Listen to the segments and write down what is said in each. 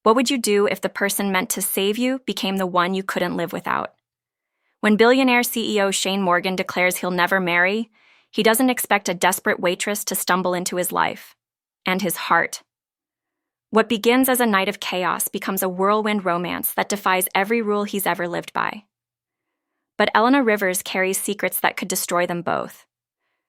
What would you do if the person meant to save you became the one you couldn't live without? When Billionaire CEO Shane Morgan declares he'll never marry, he doesn't expect a desperate waitress to stumble into his life and his heart. What begins as a night of chaos becomes a whirlwind romance that defies every rule he's ever lived by. But Elena Rivers carries secrets that could destroy them both.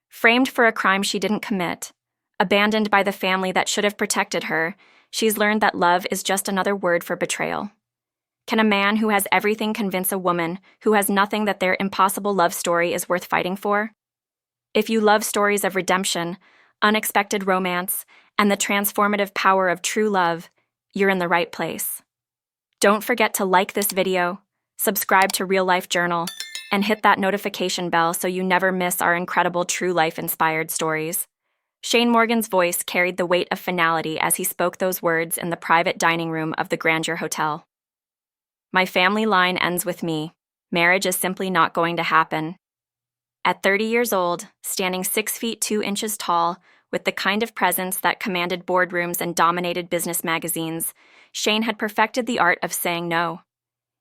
Framed for a crime she didn't commit, abandoned by the family that should have protected her, she's learned that love is just another word for betrayal. Can a man who has everything convince a woman who has nothing that their impossible love story is worth fighting for? If you love stories of redemption, unexpected romance, and the transformative power of true love, you're in the right place. Don't forget to like this video, subscribe to Real Life Journal, and hit that notification bell so you never miss our incredible true life-inspired stories. Shane Morgan's voice carried the weight of finality as he spoke those words in the private dining room of the Grandeur Hotel. My family line ends with me. Marriage is simply not going to happen. At 30 years old, standing 6 feet 2 inches tall, with the kind of presence that commanded boardrooms and dominated business magazines, Shane had perfected the art of saying no.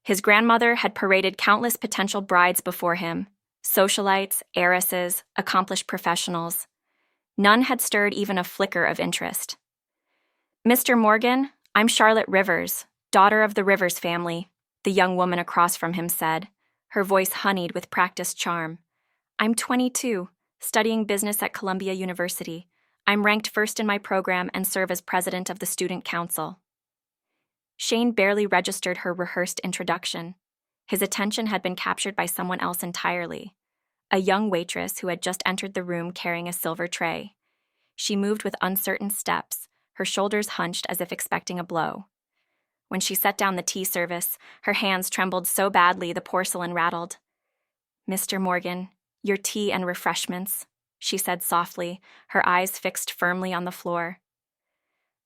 His grandmother had paraded countless potential brides before him, socialites, heiresses, accomplished professionals. None had stirred even a flicker of interest. "Mr. Morgan, I'm Charlotte Rivers, daughter of the Rivers family," the young woman across from him said, her voice honeyed with practiced charm. "I'm 22, studying business at Columbia University. I'm ranked first in my program and serve as president of the student council." Shane barely registered her rehearsed introduction. His attention had been captured by someone else entirely, a young waitress who had just entered the room carrying a silver tray. She moved with uncertain steps, her shoulders hunched as if expecting a blow. When she set down the tea service, her hands trembled so badly the porcelain rattled. "Mr. Morgan, your tea and refreshments," she said softly, her eyes fixed firmly on the floor.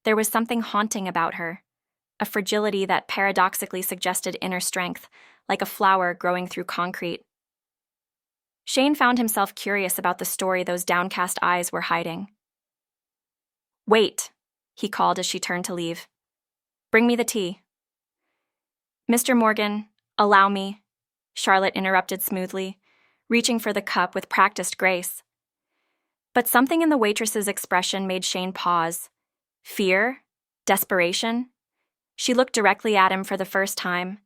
There was something haunting about her, a fragility that paradoxically suggested inner strength, like a flower growing through concrete. Shane found himself curious about the story those downcast eyes were hiding. "Wait," he called as she turned to leave. "Bring me the tea." "Mr. Morgan, allow me," Charlotte interrupted smoothly, reaching for the cup with practiced grace. But something in the waitress's expression made Shane pause. Fear? Desperation? She looked directly at him for the first time,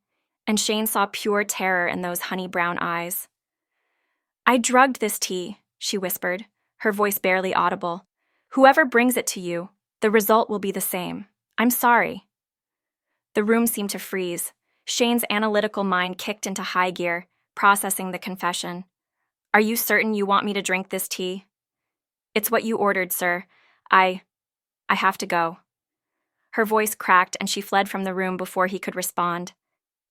and Shane saw pure terror in those honey-brown eyes. "I drugged this tea," she whispered, her voice barely audible. "Whoever brings it to you, the result will be the same. I'm sorry." The room seemed to freeze. Shane's analytical mind kicked into high gear, processing the confession. "Are you certain you want me to drink this tea?" "It's what you ordered, sir. I have to go." Her voice cracked and she fled from the room before he could respond.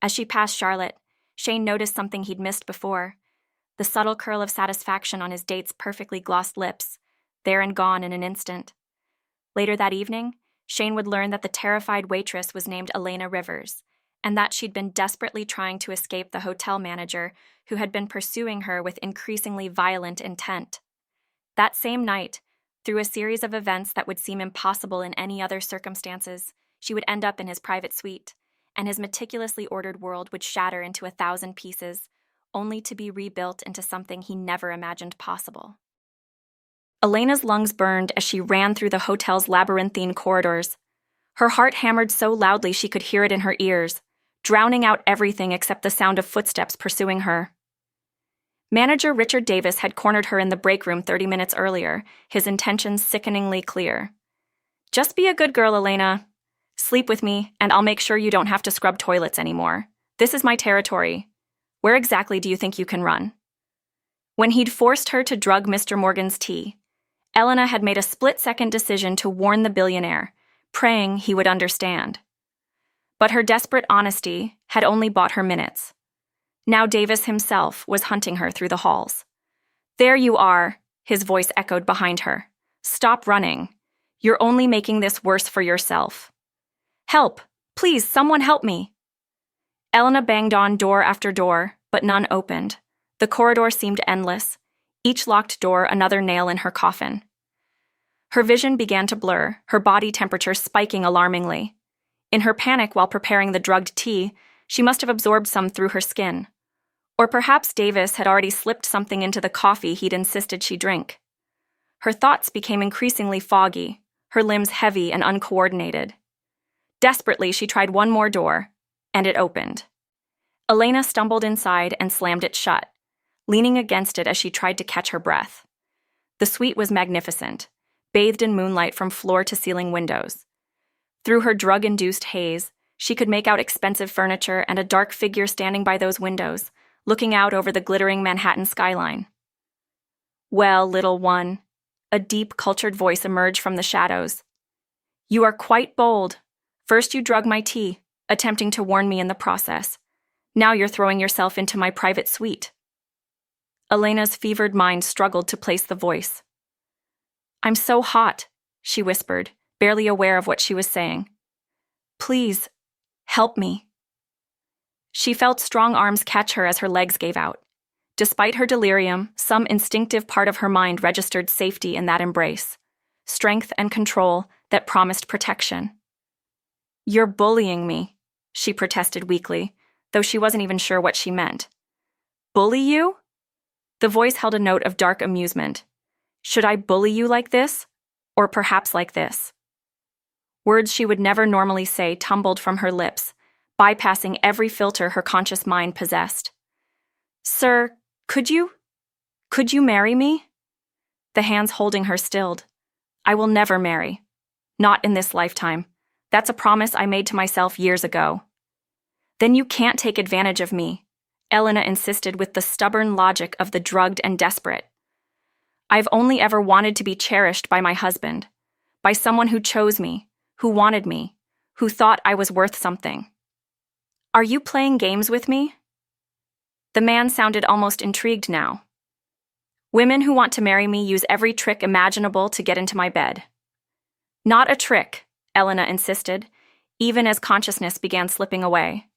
As she passed Charlotte, Shane noticed something he'd missed before. The subtle curl of satisfaction on his date's perfectly glossed lips, there and gone in an instant. Later that evening, Shane would learn that the terrified waitress was named Elena Rivers, and that she'd been desperately trying to escape the hotel manager who had been pursuing her with increasingly violent intent. That same night, through a series of events that would seem impossible in any other circumstances, she would end up in his private suite, and his meticulously ordered world would shatter into 1,000 pieces, only to be rebuilt into something he never imagined possible. Elena's lungs burned as she ran through the hotel's labyrinthine corridors. Her heart hammered so loudly she could hear it in her ears, drowning out everything except the sound of footsteps pursuing her. Manager Richard Davis had cornered her in the break room 30 minutes earlier, his intentions sickeningly clear. "Just be a good girl, Elena. Sleep with me, and I'll make sure you don't have to scrub toilets anymore. This is my territory. Where exactly do you think you can run?" When he'd forced her to drug Mr. Morgan's tea, Elena had made a split-second decision to warn the billionaire, praying he would understand. But her desperate honesty had only bought her minutes. Now Davis himself was hunting her through the halls. "There you are," his voice echoed behind her. "Stop running. You're only making this worse for yourself." "Help! Please, someone help me!" Elena banged on door after door, but none opened. The corridor seemed endless, each locked door another nail in her coffin. Her vision began to blur, her body temperature spiking alarmingly. In her panic while preparing the drugged tea, she must have absorbed some through her skin. Or perhaps Davis had already slipped something into the coffee he'd insisted she drink. Her thoughts became increasingly foggy, her limbs heavy and uncoordinated. Desperately, she tried one more door, and it opened. Elena stumbled inside and slammed it shut, leaning against it as she tried to catch her breath. The suite was magnificent, bathed in moonlight from floor to ceiling windows. Through her drug-induced haze, she could make out expensive furniture and a dark figure standing by those windows, looking out over the glittering Manhattan skyline. "Well, little one," a deep, cultured voice emerged from the shadows. "You are quite bold. First you drug my tea, attempting to warn me in the process. Now you're throwing yourself into my private suite." Elena's fevered mind struggled to place the voice. "I'm so hot," she whispered, barely aware of what she was saying. "Please, help me." She felt strong arms catch her as her legs gave out. Despite her delirium, some instinctive part of her mind registered safety in that embrace, strength and control that promised protection. "You're bullying me," she protested weakly, though she wasn't even sure what she meant. "Bully you?" The voice held a note of dark amusement. "Should I bully you like this? Or perhaps like this?" Words she would never normally say tumbled from her lips, bypassing every filter her conscious mind possessed. "Sir, could you marry me?" The hands holding her stilled. "I will never marry. Not in this lifetime. That's a promise I made to myself years ago." "Then you can't take advantage of me," Elena insisted with the stubborn logic of the drugged and desperate. "I've only ever wanted to be cherished by my husband, by someone who chose me, who wanted me, who thought I was worth something." "Are you playing games with me?" The man sounded almost intrigued now. "Women who want to marry me use every trick imaginable to get into my bed." "Not a trick," Elena insisted, even as consciousness began slipping away.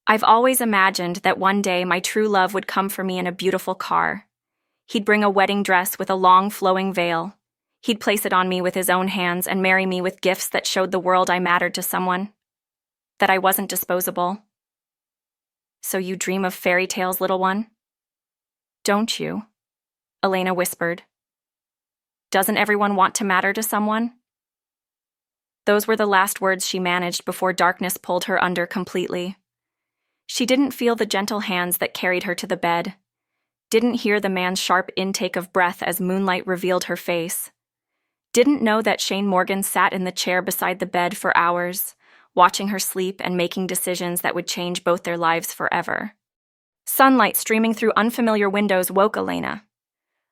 "I've always imagined that one day my true love would come for me in a beautiful car. He'd bring a wedding dress with a long flowing veil. He'd place it on me with his own hands and marry me with gifts that showed the world I mattered to someone, that I wasn't disposable." "So you dream of fairy tales, little one?" "Don't you?" Elena whispered. "Doesn't everyone want to matter to someone?" Those were the last words she managed before darkness pulled her under completely. She didn't feel the gentle hands that carried her to the bed, didn't hear the man's sharp intake of breath as moonlight revealed her face, didn't know that Shane Morgan sat in the chair beside the bed for hours, watching her sleep and making decisions that would change both their lives forever. Sunlight streaming through unfamiliar windows woke Elena.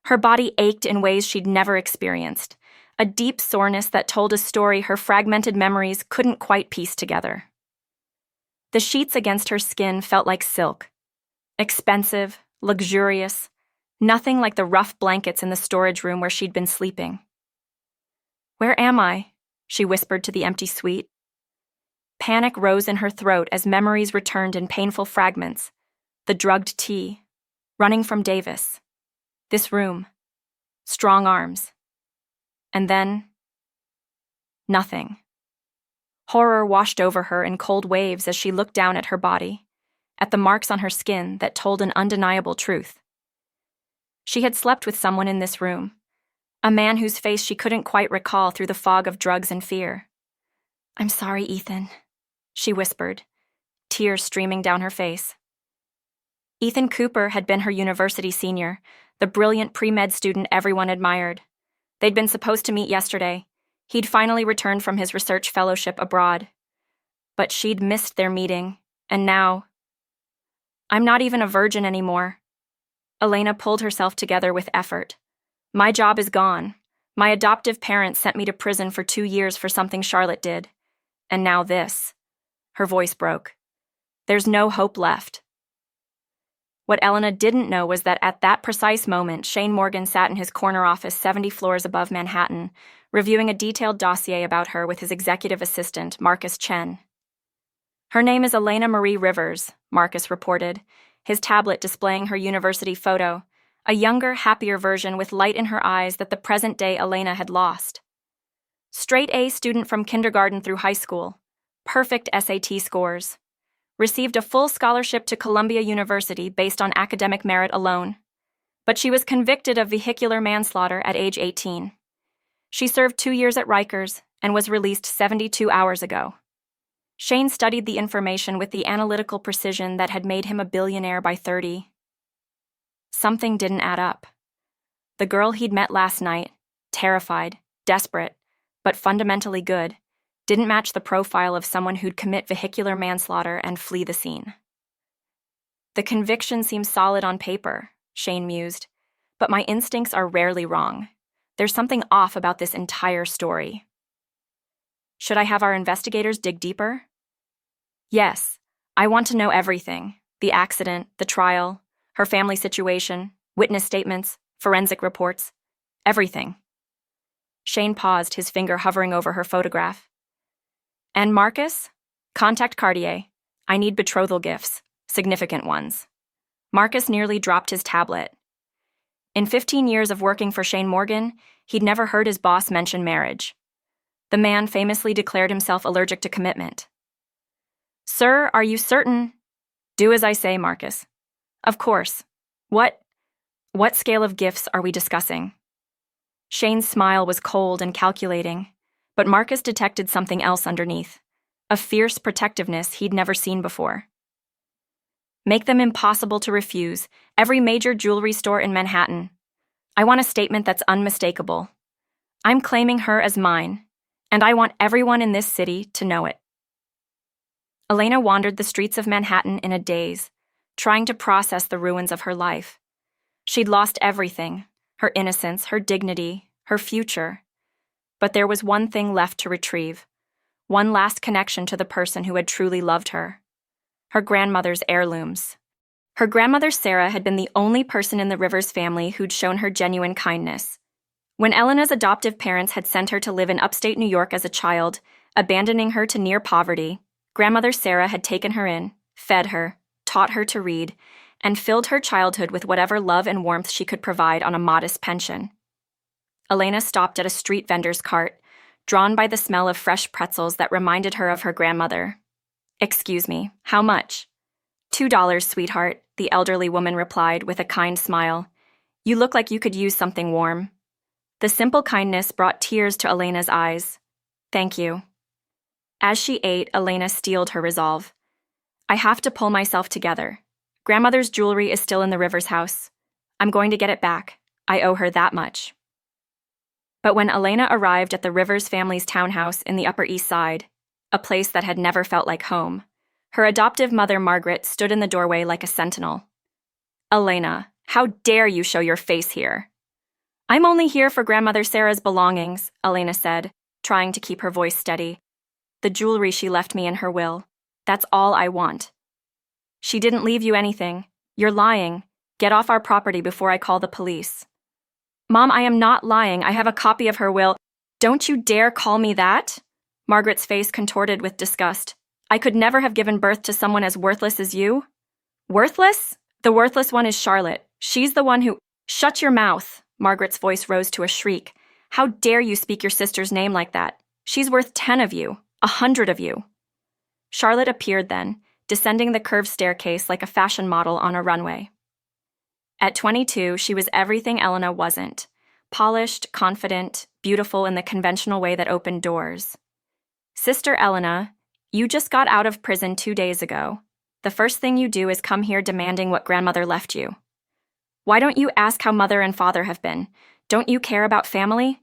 Her body ached in ways she'd never experienced, a deep soreness that told a story her fragmented memories couldn't quite piece together. The sheets against her skin felt like silk. Expensive, luxurious, nothing like the rough blankets in the storage room where she'd been sleeping. "Where am I?" she whispered to the empty suite. Panic rose in her throat as memories returned in painful fragments. The drugged tea, running from Davis, this room, strong arms. And then, nothing. Horror washed over her in cold waves as she looked down at her body, at the marks on her skin that told an undeniable truth. She had slept with someone in this room, a man whose face she couldn't quite recall through the fog of drugs and fear. "I'm sorry, Ethan," she whispered, tears streaming down her face. Ethan Cooper had been her university senior, the brilliant pre-med student everyone admired. They'd been supposed to meet yesterday. He'd finally returned from his research fellowship abroad. But she'd missed their meeting, and now... "I'm not even a virgin anymore." Elena pulled herself together with effort. "My job is gone. My adoptive parents sent me to prison for 2 years for something Charlotte did. And now this." Her voice broke. "There's no hope left." What Elena didn't know was that at that precise moment, Shane Morgan sat in his corner office 70 floors above Manhattan, reviewing a detailed dossier about her with his executive assistant, Marcus Chen. "Her name is Elena Marie Rivers," Marcus reported, his tablet displaying her university photo, a younger, happier version with light in her eyes that the present-day Elena had lost. "Straight A student from kindergarten through high school. perfect SAT scores, received a full scholarship to Columbia University based on academic merit alone. But she was convicted of vehicular manslaughter at age 18. She served 2 years at Rikers and was released 72 hours ago. Shane studied the information with the analytical precision that had made him a billionaire by 30. Something didn't add up. The girl he'd met last night, terrified, desperate, but fundamentally good, didn't match the profile of someone who'd commit vehicular manslaughter and flee the scene. The conviction seems solid on paper, Shane mused, but my instincts are rarely wrong. There's something off about this entire story. Should I have our investigators dig deeper? Yes, I want to know everything. The accident, the trial, her family situation, witness statements, forensic reports, everything. Shane paused, his finger hovering over her photograph. And Marcus? Contact Cartier. I need betrothal gifts, significant ones. Marcus nearly dropped his tablet. In 15 years of working for Shane Morgan, he'd never heard his boss mention marriage. The man famously declared himself allergic to commitment. Sir, are you certain? Do as I say, Marcus. Of course. What scale of gifts are we discussing? Shane's smile was cold and calculating, but Marcus detected something else underneath, a fierce protectiveness he'd never seen before. Make them impossible to refuse, every major jewelry store in Manhattan. I want a statement that's unmistakable. I'm claiming her as mine, and I want everyone in this city to know it. Elena wandered the streets of Manhattan in a daze, trying to process the ruins of her life. She'd lost everything, her innocence, her dignity, her future. But there was one thing left to retrieve, one last connection to the person who had truly loved her. Her grandmother's heirlooms. Her grandmother Sarah had been the only person in the Rivers family who'd shown her genuine kindness. When Elena's adoptive parents had sent her to live in upstate New York as a child, abandoning her to near poverty, Grandmother Sarah had taken her in, fed her, taught her to read, and filled her childhood with whatever love and warmth she could provide on a modest pension. Elena stopped at a street vendor's cart, drawn by the smell of fresh pretzels that reminded her of her grandmother. Excuse me, how much? $2, sweetheart, the elderly woman replied with a kind smile. You look like you could use something warm. The simple kindness brought tears to Elena's eyes. Thank you. As she ate, Elena steeled her resolve. I have to pull myself together. Grandmother's jewelry is still in the Rivers house. I'm going to get it back. I owe her that much. But when Elena arrived at the Rivers family's townhouse in the Upper East Side, a place that had never felt like home, her adoptive mother Margaret stood in the doorway like a sentinel. Elena, how dare you show your face here? I'm only here for Grandmother Sarah's belongings, Elena said, trying to keep her voice steady. The jewelry she left me in her will. That's all I want. She didn't leave you anything. You're lying. Get off our property before I call the police. Mom, I am not lying. I have a copy of her will. Don't you dare call me that? Margaret's face contorted with disgust. I could never have given birth to someone as worthless as you. Worthless? The worthless one is Charlotte. She's the one who— Shut your mouth. Margaret's voice rose to a shriek. How dare you speak your sister's name like that? She's worth 10 of you. 100 of you. Charlotte appeared then, descending the curved staircase like a fashion model on a runway. At 22, she was everything Elena wasn't. Polished, confident, beautiful in the conventional way that opened doors. Sister Elena, you just got out of prison 2 days ago. The first thing you do is come here demanding what grandmother left you. Why don't you ask how mother and father have been? Don't you care about family?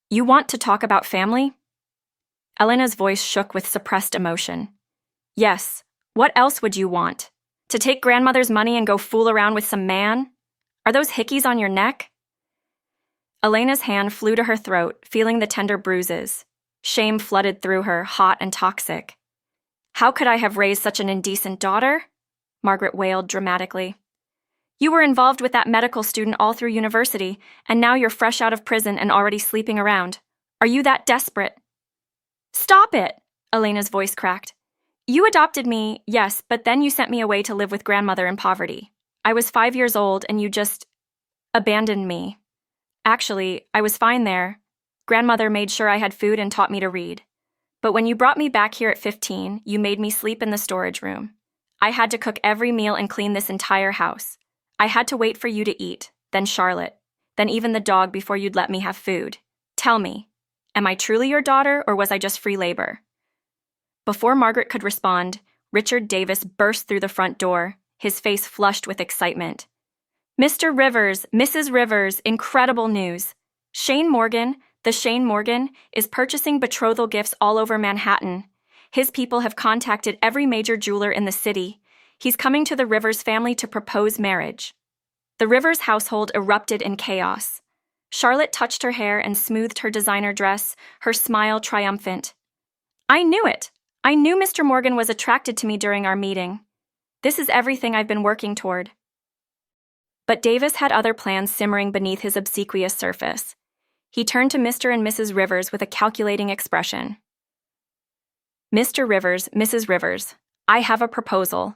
You want to talk about family? Elena's voice shook with suppressed emotion. Yes, what else would you want? To take grandmother's money and go fool around with some man? Are those hickeys on your neck? Elena's hand flew to her throat, feeling the tender bruises. Shame flooded through her, hot and toxic. How could I have raised such an indecent daughter? Margaret wailed dramatically. You were involved with that medical student all through university, and now you're fresh out of prison and already sleeping around. Are you that desperate? Stop it! Elena's voice cracked. You adopted me, yes, but then you sent me away to live with grandmother in poverty. I was 5 years old and you just abandoned me. Actually, I was fine there. Grandmother made sure I had food and taught me to read. But when you brought me back here at 15, you made me sleep in the storage room. I had to cook every meal and clean this entire house. I had to wait for you to eat, then Charlotte, then even the dog before you'd let me have food. Tell me, am I truly your daughter or was I just free labor? Before Margaret could respond, Richard Davis burst through the front door, his face flushed with excitement. Mr. Rivers, Mrs. Rivers, incredible news. Shane Morgan, the Shane Morgan, is purchasing betrothal gifts all over Manhattan. His people have contacted every major jeweler in the city. He's coming to the Rivers family to propose marriage. The Rivers household erupted in chaos. Charlotte touched her hair and smoothed her designer dress, her smile triumphant. I knew it! I knew Mr. Morgan was attracted to me during our meeting. This is everything I've been working toward. But Davis had other plans simmering beneath his obsequious surface. He turned to Mr. and Mrs. Rivers with a calculating expression. Mr. Rivers, Mrs. Rivers, I have a proposal.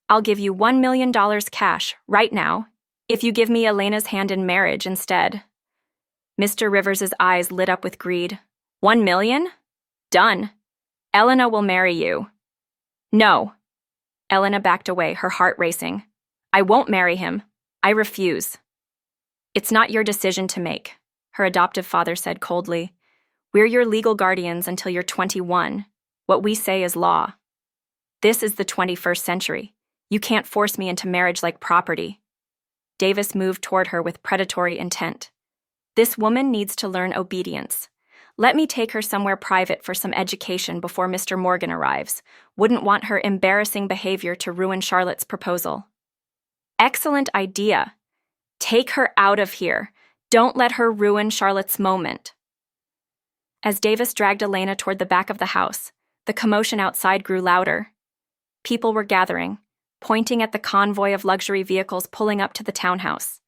I'll give you $1 million cash right now if you give me Elena's hand in marriage instead. Mr. Rivers's eyes lit up with greed. $1 million? Done. Elena will marry you. No. Elena backed away, her heart racing. I won't marry him. I refuse. It's not your decision to make, her adoptive father said coldly. We're your legal guardians until you're 21. What we say is law. This is the 21st century. You can't force me into marriage like property. Davis moved toward her with predatory intent. This woman needs to learn obedience. Let me take her somewhere private for some education before Mr. Morgan arrives. Wouldn't want her embarrassing behavior to ruin Charlotte's proposal. Excellent idea. Take her out of here. Don't let her ruin Charlotte's moment. As Davis dragged Elena toward the back of the house, the commotion outside grew louder. People were gathering, pointing at the convoy of luxury vehicles pulling up to the townhouse.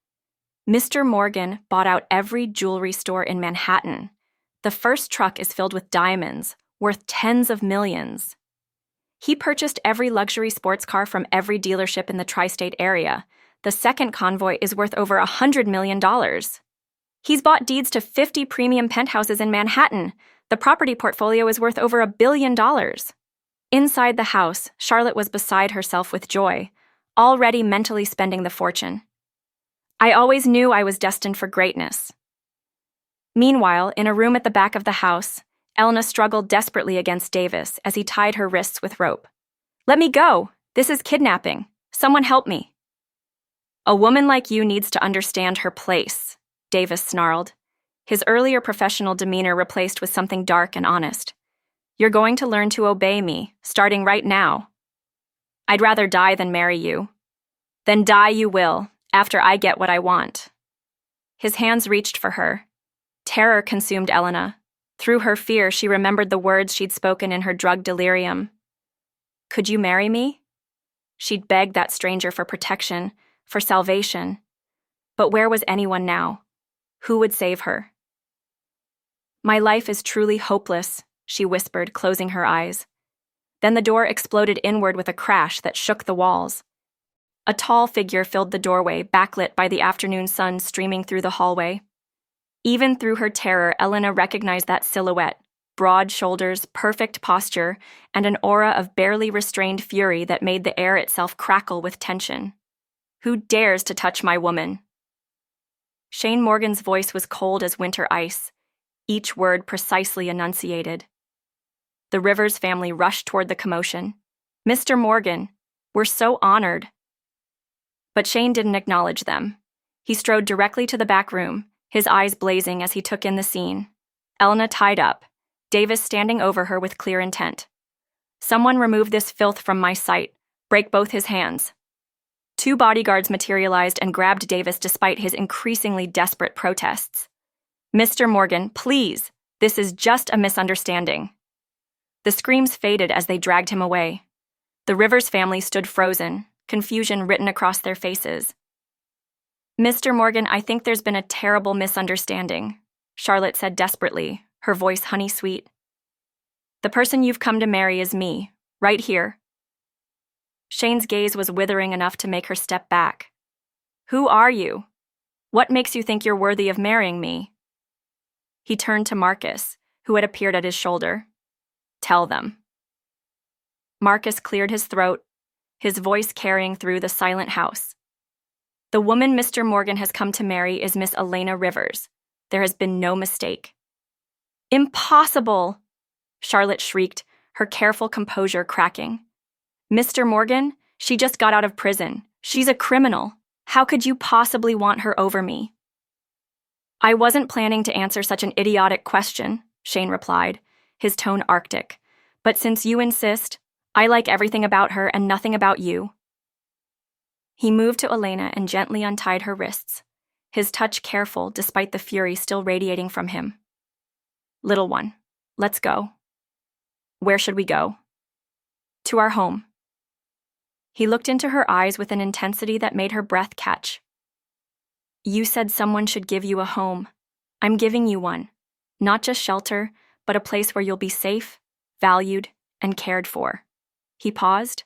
Mr. Morgan bought out every jewelry store in Manhattan. The first truck is filled with diamonds, worth tens of millions. He purchased every luxury sports car from every dealership in the tri-state area. The second convoy is worth over $100 million. He's bought deeds to 50 premium penthouses in Manhattan. The property portfolio is worth over $1 billion. Inside the house, Charlotte was beside herself with joy, already mentally spending the fortune. I always knew I was destined for greatness. Meanwhile, in a room at the back of the house, Elena struggled desperately against Davis as he tied her wrists with rope. Let me go! This is kidnapping. Someone help me. A woman like you needs to understand her place, Davis snarled, his earlier professional demeanor replaced with something dark and honest. You're going to learn to obey me, starting right now. I'd rather die than marry you. Then die you will, after I get what I want. His hands reached for her. Terror consumed Elena. Through her fear, she remembered the words she'd spoken in her drug delirium. Could you marry me? She'd begged that stranger for protection, for salvation. But where was anyone now? Who would save her? My life is truly hopeless, she whispered, closing her eyes. Then the door exploded inward with a crash that shook the walls. A tall figure filled the doorway, backlit by the afternoon sun streaming through the hallway. Even through her terror, Elena recognized that silhouette, broad shoulders, perfect posture, and an aura of barely restrained fury that made the air itself crackle with tension. Who dares to touch my woman? Shane Morgan's voice was cold as winter ice, each word precisely enunciated. The Rivers family rushed toward the commotion. Mr. Morgan, we're so honored. But Shane didn't acknowledge them. He strode directly to the back room, his eyes blazing as he took in the scene. Elena tied up, Davis standing over her with clear intent. Someone remove this filth from my sight. Break both his hands. 2 bodyguards materialized and grabbed Davis despite his increasingly desperate protests. Mr. Morgan, please, this is just a misunderstanding. The screams faded as they dragged him away. The Rivers family stood frozen, confusion written across their faces. Mr. Morgan, I think there's been a terrible misunderstanding, Charlotte said desperately, her voice honey-sweet. The person you've come to marry is me, right here. Shane's gaze was withering enough to make her step back. Who are you? What makes you think you're worthy of marrying me? He turned to Marcus, who had appeared at his shoulder. Tell them. Marcus cleared his throat, his voice carrying through the silent house. The woman Mr. Morgan has come to marry is Miss Elena Rivers. There has been no mistake. Impossible! Charlotte shrieked, her careful composure cracking. Mr. Morgan, she just got out of prison. She's a criminal. How could you possibly want her over me? I wasn't planning to answer such an idiotic question, Shane replied, his tone arctic. But since you insist, I like everything about her and nothing about you. He moved to Elena and gently untied her wrists, his touch careful despite the fury still radiating from him. Little one, let's go. Where should we go? To our home. He looked into her eyes with an intensity that made her breath catch. You said someone should give you a home. I'm giving you one. Not just shelter, but a place where you'll be safe, valued, and cared for. He paused.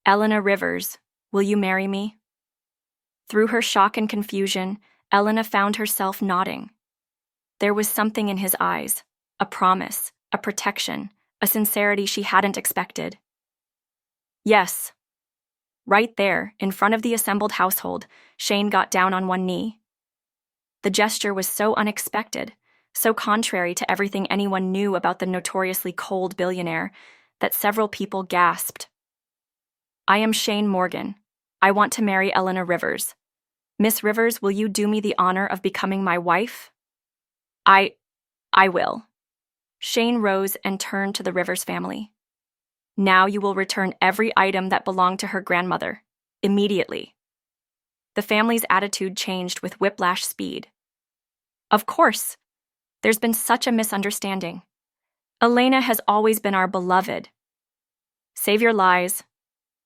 Elena Rivers, will you marry me? Through her shock and confusion, Elena found herself nodding. There was something in his eyes, a promise, a protection, a sincerity she hadn't expected. Yes. Right there, in front of the assembled household, Shane got down on one knee. The gesture was so unexpected, so contrary to everything anyone knew about the notoriously cold billionaire, that several people gasped. I am Shane Morgan. I want to marry Elena Rivers. Miss Rivers, will you do me the honor of becoming my wife? I will. Shane rose and turned to the Rivers family. Now you will return every item that belonged to her grandmother, immediately. The family's attitude changed with whiplash speed. Of course. There's been such a misunderstanding. Elena has always been our beloved. Save your lies.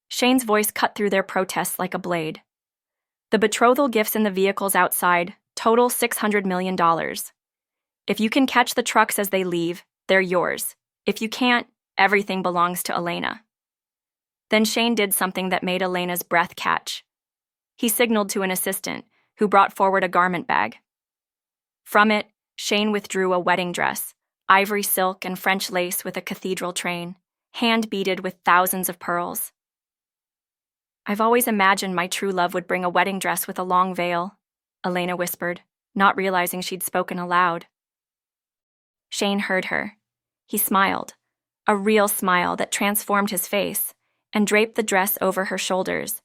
Shane's voice cut through their protests like a blade. The betrothal gifts in the vehicles outside total $600 million. If you can catch the trucks as they leave, they're yours. If you can't, everything belongs to Elena. Then Shane did something that made Elena's breath catch. He signaled to an assistant, who brought forward a garment bag. From it, Shane withdrew a wedding dress, ivory silk and French lace with a cathedral train, hand-beaded with thousands of pearls. I've always imagined my true love would bring a wedding dress with a long veil, Elena whispered, not realizing she'd spoken aloud. Shane heard her. He smiled, a real smile that transformed his face, and draped the dress over her shoulders.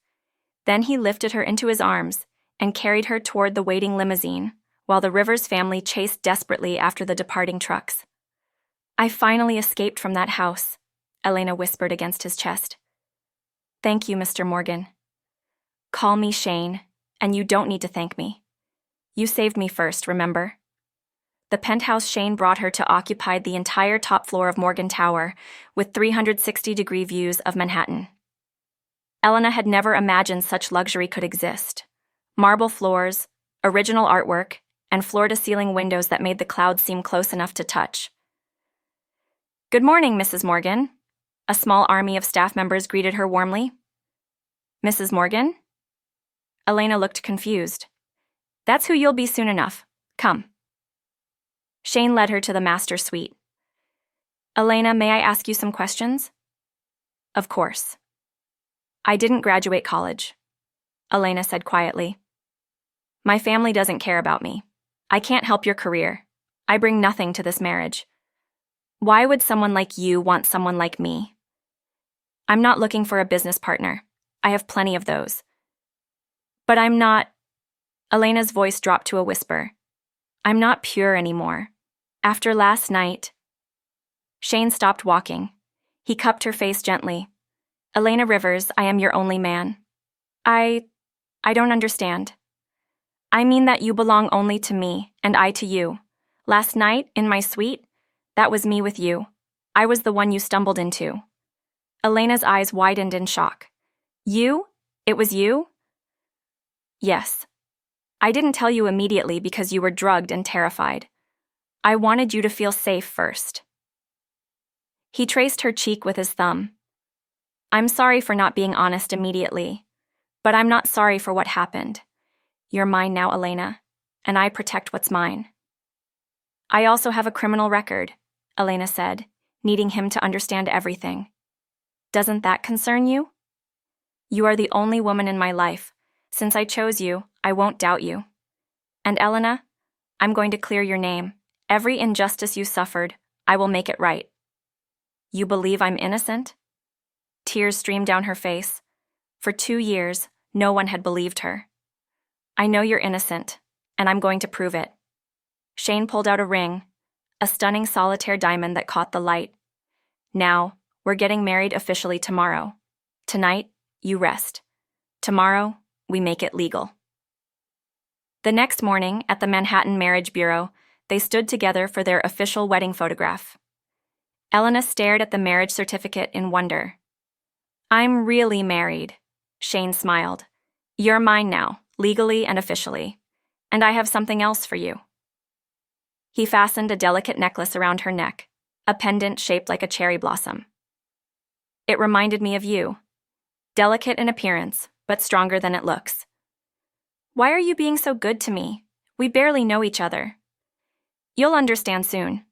Then he lifted her into his arms and carried her toward the waiting limousine, while the Rivers family chased desperately after the departing trucks. I finally escaped from that house, Elena whispered against his chest. Thank you, Mr. Morgan. Call me Shane, and you don't need to thank me. You saved me first, remember? The penthouse Shane brought her to occupied the entire top floor of Morgan Tower, with 360-degree views of Manhattan. Elena had never imagined such luxury could exist. Marble floors, original artwork, and floor-to-ceiling windows that made the clouds seem close enough to touch. Good morning, Mrs. Morgan. A small army of staff members greeted her warmly. Mrs. Morgan? Elena looked confused. That's who you'll be soon enough. Come. Shane led her to the master suite. Elena, may I ask you some questions? Of course. I didn't graduate college, Elena said quietly. My family doesn't care about me. I can't help your career. I bring nothing to this marriage. Why would someone like you want someone like me? I'm not looking for a business partner. I have plenty of those. But I'm not... Elena's voice dropped to a whisper. I'm not pure anymore. After last night... Shane stopped walking. He cupped her face gently. Elena Rivers, I am your only man. I don't understand. I mean that you belong only to me, and I to you. Last night, in my suite, that was me with you. I was the one you stumbled into. Elena's eyes widened in shock. You? It was you? Yes. I didn't tell you immediately because you were drugged and terrified. I wanted you to feel safe first. He traced her cheek with his thumb. I'm sorry for not being honest immediately, but I'm not sorry for what happened. You're mine now, Elena, and I protect what's mine. I also have a criminal record, Elena said, needing him to understand everything. Doesn't that concern you? You are the only woman in my life. Since I chose you, I won't doubt you. And Elena, I'm going to clear your name. Every injustice you suffered, I will make it right. You believe I'm innocent? Tears streamed down her face. For 2 years, no one had believed her. I know you're innocent, and I'm going to prove it. Shane pulled out a ring, a stunning solitaire diamond that caught the light. Now, we're getting married officially tomorrow. Tonight, you rest. Tomorrow, we make it legal. The next morning, at the Manhattan Marriage Bureau, they stood together for their official wedding photograph. Elena stared at the marriage certificate in wonder. I'm really married, Shane smiled. You're mine now, legally and officially. And I have something else for you. He fastened a delicate necklace around her neck, a pendant shaped like a cherry blossom. It reminded me of you. Delicate in appearance, but stronger than it looks. Why are you being so good to me? We barely know each other. You'll understand soon.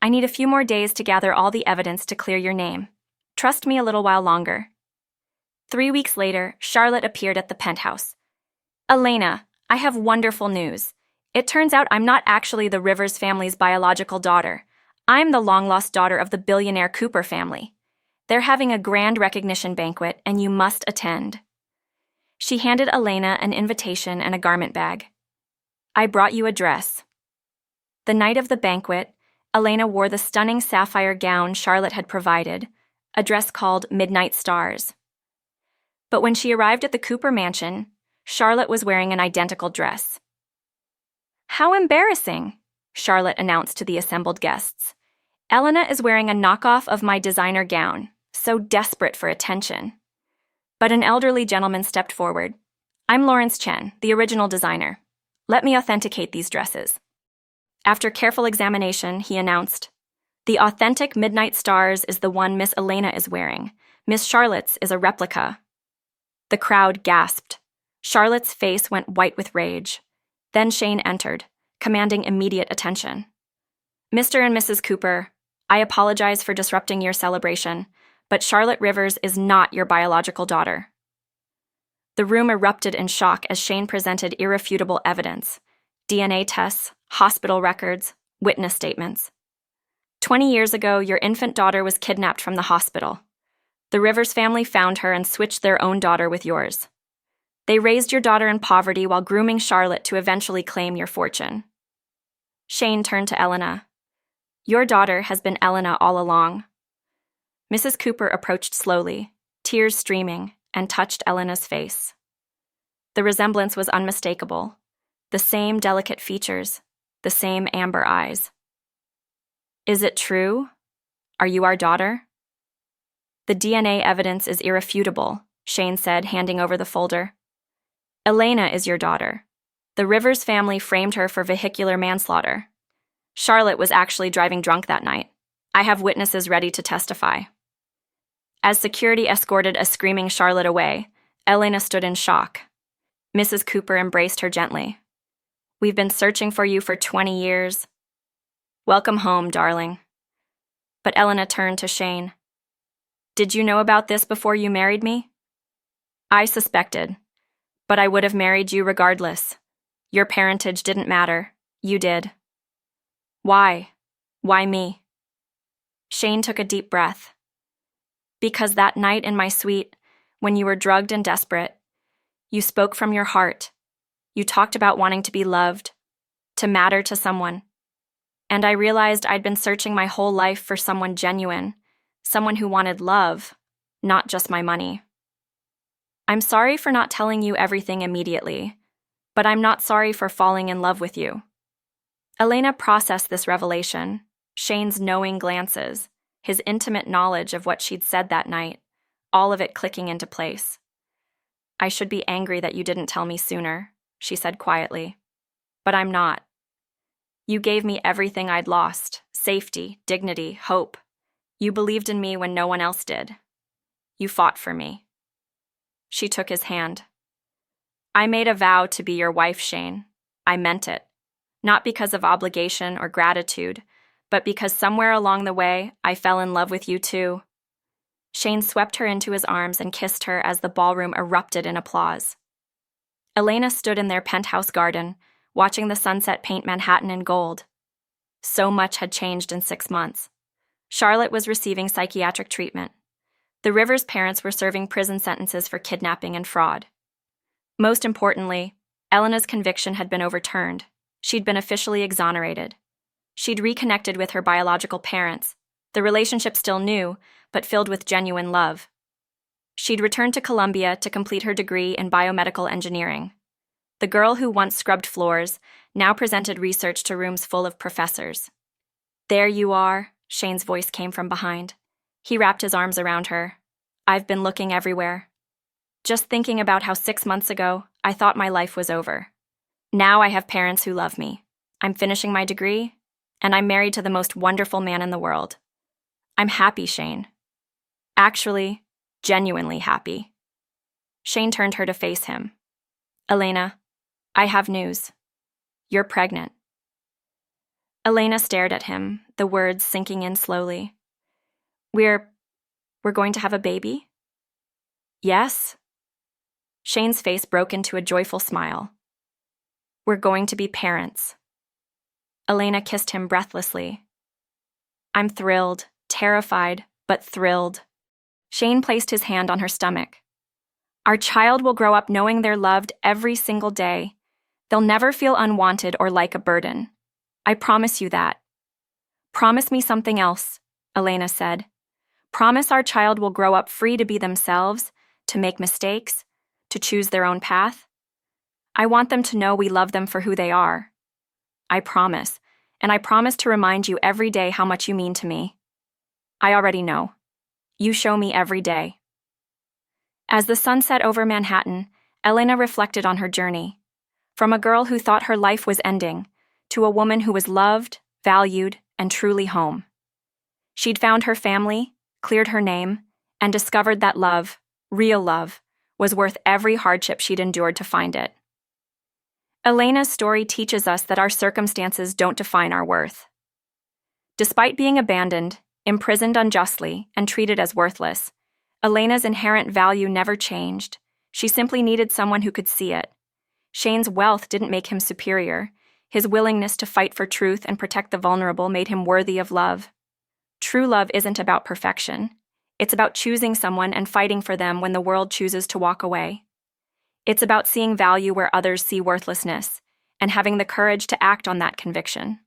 I need a few more days to gather all the evidence to clear your name. Trust me a little while longer. 3 weeks later, Charlotte appeared at the penthouse. Elena, I have wonderful news. It turns out I'm not actually the Rivers family's biological daughter. I'm the long-lost daughter of the billionaire Cooper family. They're having a grand recognition banquet, and you must attend. She handed Elena an invitation and a garment bag. I brought you a dress. The night of the banquet, Elena wore the stunning sapphire gown Charlotte had provided, a dress called Midnight Stars. But when she arrived at the Cooper mansion, Charlotte was wearing an identical dress. How embarrassing, Charlotte announced to the assembled guests. Elena is wearing a knockoff of my designer gown, so desperate for attention. But an elderly gentleman stepped forward. I'm Lawrence Chen, the original designer. Let me authenticate these dresses. After careful examination, he announced, the authentic Midnight Stars is the one Miss Elena is wearing. Miss Charlotte's is a replica. The crowd gasped. Charlotte's face went white with rage. Then Shane entered, commanding immediate attention. Mr. and Mrs. Cooper, I apologize for disrupting your celebration, but Charlotte Rivers is not your biological daughter. The room erupted in shock as Shane presented irrefutable evidence: DNA tests, hospital records, witness statements. 20 years ago, your infant daughter was kidnapped from the hospital. The Rivers family found her and switched their own daughter with yours. They raised your daughter in poverty while grooming Charlotte to eventually claim your fortune. Shane turned to Elena. Your daughter has been Elena all along. Mrs. Cooper approached slowly, tears streaming, and touched Elena's face. The resemblance was unmistakable. The same delicate features, the same amber eyes. Is it true? Are you our daughter? The DNA evidence is irrefutable, Shane said, handing over the folder. Elena is your daughter. The Rivers family framed her for vehicular manslaughter. Charlotte was actually driving drunk that night. I have witnesses ready to testify. As security escorted a screaming Charlotte away, Elena stood in shock. Mrs. Cooper embraced her gently. We've been searching for you for 20 years. Welcome home, darling. But Elena turned to Shane. Did you know about this before you married me? I suspected, but I would have married you regardless. Your parentage didn't matter. You did. Why? Why me? Shane took a deep breath. Because that night in my suite, when you were drugged and desperate, you spoke from your heart. You talked about wanting to be loved, to matter to someone. And I realized I'd been searching my whole life for someone genuine, someone who wanted love, not just my money. I'm sorry for not telling you everything immediately, but I'm not sorry for falling in love with you. Elena processed this revelation, Shane's knowing glances, his intimate knowledge of what she'd said that night, all of it clicking into place. I should be angry that you didn't tell me sooner, she said quietly. But I'm not. You gave me everything I'd lost: safety, dignity, hope. You believed in me when no one else did. You fought for me. She took his hand. I made a vow to be your wife, Shane. I meant it. Not because of obligation or gratitude, but because somewhere along the way, I fell in love with you too. Shane swept her into his arms and kissed her as the ballroom erupted in applause. Elena stood in their penthouse garden, watching the sunset paint Manhattan in gold. So much had changed in 6 months. Charlotte was receiving psychiatric treatment. The Rivers parents were serving prison sentences for kidnapping and fraud. Most importantly, Elena's conviction had been overturned. She'd been officially exonerated. She'd reconnected with her biological parents, the relationship still new, but filled with genuine love. She'd returned to Columbia to complete her degree in biomedical engineering. The girl who once scrubbed floors now presented research to rooms full of professors. "There you are," Shane's voice came from behind. He wrapped his arms around her. "I've been looking everywhere. Just thinking about how 6 months ago, I thought my life was over. Now I have parents who love me. I'm finishing my degree, and I'm married to the most wonderful man in the world. I'm happy, Shane. Actually, genuinely happy." Shane turned her to face him. "Elena, I have news. You're pregnant." Elena stared at him, the words sinking in slowly. We're going to have a baby?" "Yes." Shane's face broke into a joyful smile. "We're going to be parents." Elena kissed him breathlessly. "I'm thrilled, terrified, but thrilled." Shane placed his hand on her stomach. "Our child will grow up knowing they're loved every single day. They'll never feel unwanted or like a burden. I promise you that." "Promise me something else," Elena said. "Promise our child will grow up free to be themselves, to make mistakes, to choose their own path. I want them to know we love them for who they are. I promise, and I promise to remind you every day how much you mean to me. I already know. You show me every day." As the sun set over Manhattan, Elena reflected on her journey. From a girl who thought her life was ending, to a woman who was loved, valued, and truly home. She'd found her family, cleared her name, and discovered that love, real love, was worth every hardship she'd endured to find it. Elena's story teaches us that our circumstances don't define our worth. Despite being abandoned, imprisoned unjustly, and treated as worthless, Elena's inherent value never changed. She simply needed someone who could see it. Shane's wealth didn't make him superior. His willingness to fight for truth and protect the vulnerable made him worthy of love. True love isn't about perfection. It's about choosing someone and fighting for them when the world chooses to walk away. It's about seeing value where others see worthlessness, and having the courage to act on that conviction.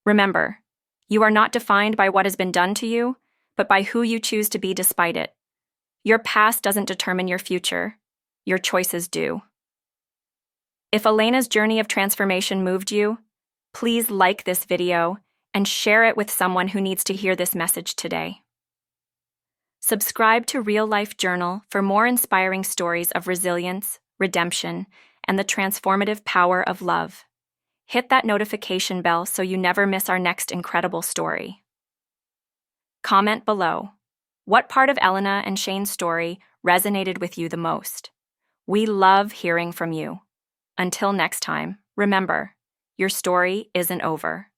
Remember, you are not defined by what has been done to you, but by who you choose to be despite it. Your past doesn't determine your future. Your choices do. If Elena's journey of transformation moved you, please like this video and share it with someone who needs to hear this message today. Subscribe to Real Life Journal for more inspiring stories of resilience, redemption, and the transformative power of love. Hit that notification bell so you never miss our next incredible story. Comment below. What part of Elena and Shane's story resonated with you the most? We love hearing from you. Until next time, remember, your story isn't over.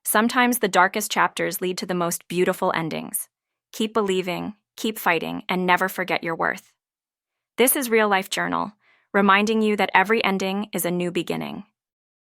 Sometimes the darkest chapters lead to the most beautiful endings. Keep believing, keep fighting, and never forget your worth. This is Real Life Journal, reminding you that every ending is a new beginning.